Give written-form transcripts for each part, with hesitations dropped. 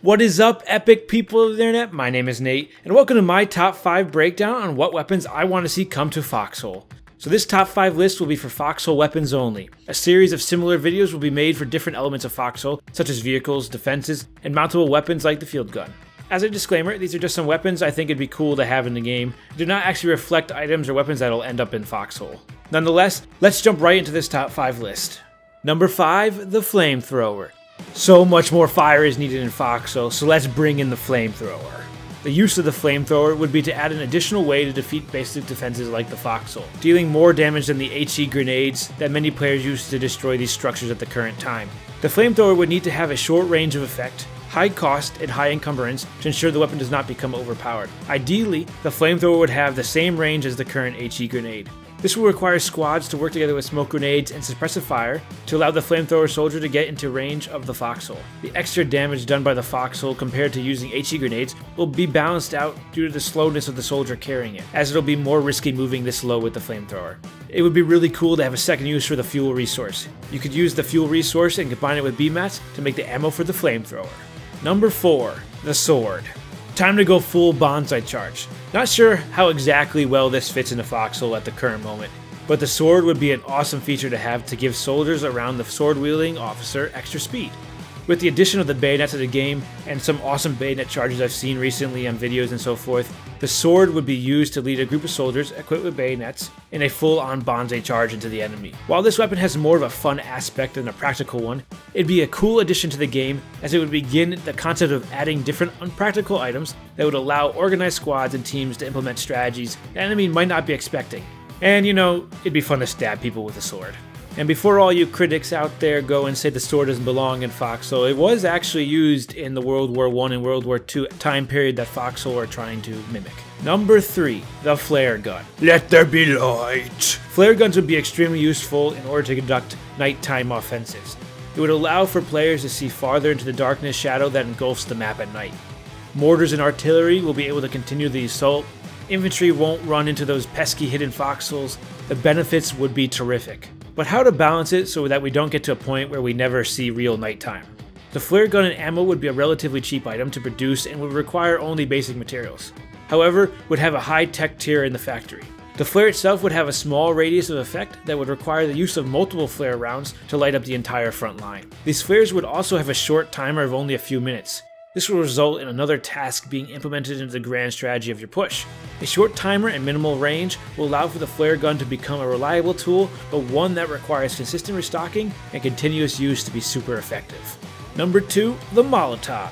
What is up, epic people of the internet? My name is Nate, and welcome to my top 5 breakdown on what weapons I want to see come to Foxhole. So this top 5 list will be for Foxhole weapons only. A series of similar videos will be made for different elements of Foxhole, such as vehicles, defenses, and mountable weapons like the field gun. As a disclaimer, these are just some weapons I think it'd be cool to have in the game. They do not actually reflect items or weapons that'll end up in Foxhole. Nonetheless, let's jump right into this top 5 list. Number 5, the Flamethrower. So much more fire is needed in Foxhole, so let's bring in the Flamethrower. The use of the Flamethrower would be to add an additional way to defeat basic defenses like the Foxhole, dealing more damage than the HE grenades that many players use to destroy these structures at the current time. The Flamethrower would need to have a short range of effect, high cost, and high encumbrance to ensure the weapon does not become overpowered. Ideally, the Flamethrower would have the same range as the current HE grenade. This will require squads to work together with smoke grenades and suppressive fire to allow the Flamethrower soldier to get into range of the Foxhole. The extra damage done by the Foxhole compared to using HE grenades will be balanced out due to the slowness of the soldier carrying it, as it'll be more risky moving this low with the Flamethrower. It would be really cool to have a second use for the fuel resource. You could use the fuel resource and combine it with B-mats to make the ammo for the Flamethrower. Number 4, the Sword. Time to go full bonsai charge. Not sure how exactly well this fits into Foxhole at the current moment, but the sword would be an awesome feature to have to give soldiers around the sword-wielding officer extra speed. With the addition of the bayonets to the game, and some awesome bayonet charges I've seen recently on videos and so forth, the sword would be used to lead a group of soldiers equipped with bayonets in a full-on bonsai charge into the enemy. While this weapon has more of a fun aspect than a practical one, it'd be a cool addition to the game as it would begin the concept of adding different unpractical items that would allow organized squads and teams to implement strategies the enemy might not be expecting. And you know, it'd be fun to stab people with a sword. And before all you critics out there go and say the sword doesn't belong in Foxhole, it was actually used in the World War I and World War II time period that Foxhole are trying to mimic. Number 3, the flare gun. Let there be light! Flare guns would be extremely useful in order to conduct nighttime offensives. It would allow for players to see farther into the darkness shadow that engulfs the map at night. Mortars and artillery will be able to continue the assault. Infantry won't run into those pesky hidden foxholes. The benefits would be terrific. But how to balance it so that we don't get to a point where we never see real nighttime? The flare gun and ammo would be a relatively cheap item to produce and would require only basic materials. However, would have a high-tech tier in the factory. The flare itself would have a small radius of effect that would require the use of multiple flare rounds to light up the entire front line. These flares would also have a short timer of only a few minutes. This will result in another task being implemented into the grand strategy of your push. A short timer and minimal range will allow for the flare gun to become a reliable tool, but one that requires consistent restocking and continuous use to be super effective. Number 2, the Molotov.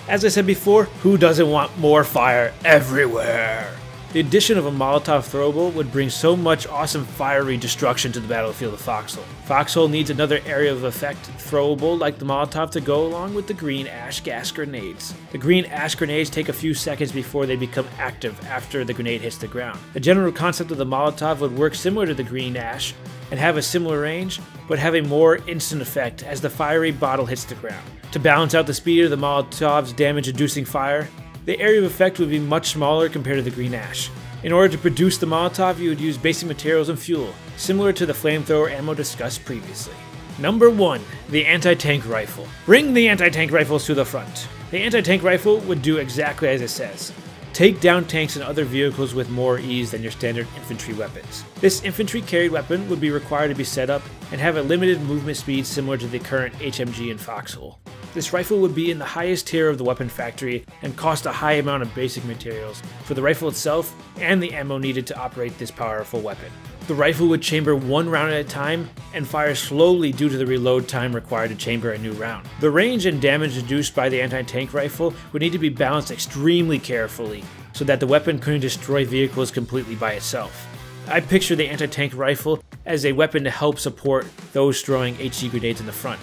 As I said before, who doesn't want more fire everywhere? The addition of a Molotov throwable would bring so much awesome fiery destruction to the battlefield of Foxhole. Foxhole needs another area of effect throwable like the Molotov to go along with the green ash gas grenades. The green ash grenades take a few seconds before they become active after the grenade hits the ground. The general concept of the Molotov would work similar to the green ash and have a similar range, but have a more instant effect as the fiery bottle hits the ground. To balance out the speed of the Molotov's damage-inducing fire, the area of effect would be much smaller compared to the green ash. In order to produce the Molotov, you would use basic materials and fuel, similar to the Flamethrower ammo discussed previously. Number 1, the anti-tank rifle. Bring the anti-tank rifles to the front. The anti-tank rifle would do exactly as it says. Take down tanks and other vehicles with more ease than your standard infantry weapons. This infantry carried weapon would be required to be set up and have a limited movement speed similar to the current HMG in Foxhole. This rifle would be in the highest tier of the weapon factory and cost a high amount of basic materials for the rifle itself and the ammo needed to operate this powerful weapon. The rifle would chamber one round at a time and fire slowly due to the reload time required to chamber a new round. The range and damage induced by the anti-tank rifle would need to be balanced extremely carefully so that the weapon couldn't destroy vehicles completely by itself. I picture the anti-tank rifle as a weapon to help support those throwing HE grenades in the front.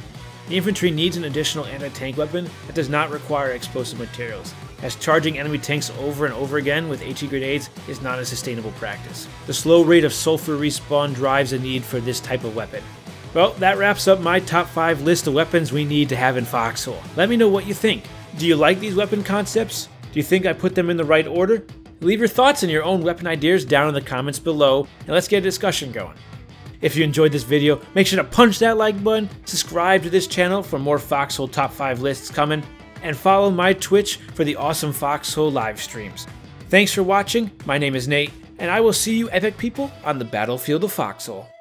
The infantry needs an additional anti-tank weapon that does not require explosive materials, as charging enemy tanks over and over again with HE grenades is not a sustainable practice. The slow rate of sulfur respawn drives a need for this type of weapon. Well, that wraps up my top 5 list of weapons we need to have in Foxhole. Let me know what you think. Do you like these weapon concepts? Do you think I put them in the right order? Leave your thoughts and your own weapon ideas down in the comments below, and let's get a discussion going. If you enjoyed this video, make sure to punch that like button, subscribe to this channel for more Foxhole top 5 lists coming, and follow my Twitch for the awesome Foxhole live streams. Thanks for watching, my name is Nate, and I will see you epic people on the battlefield of Foxhole.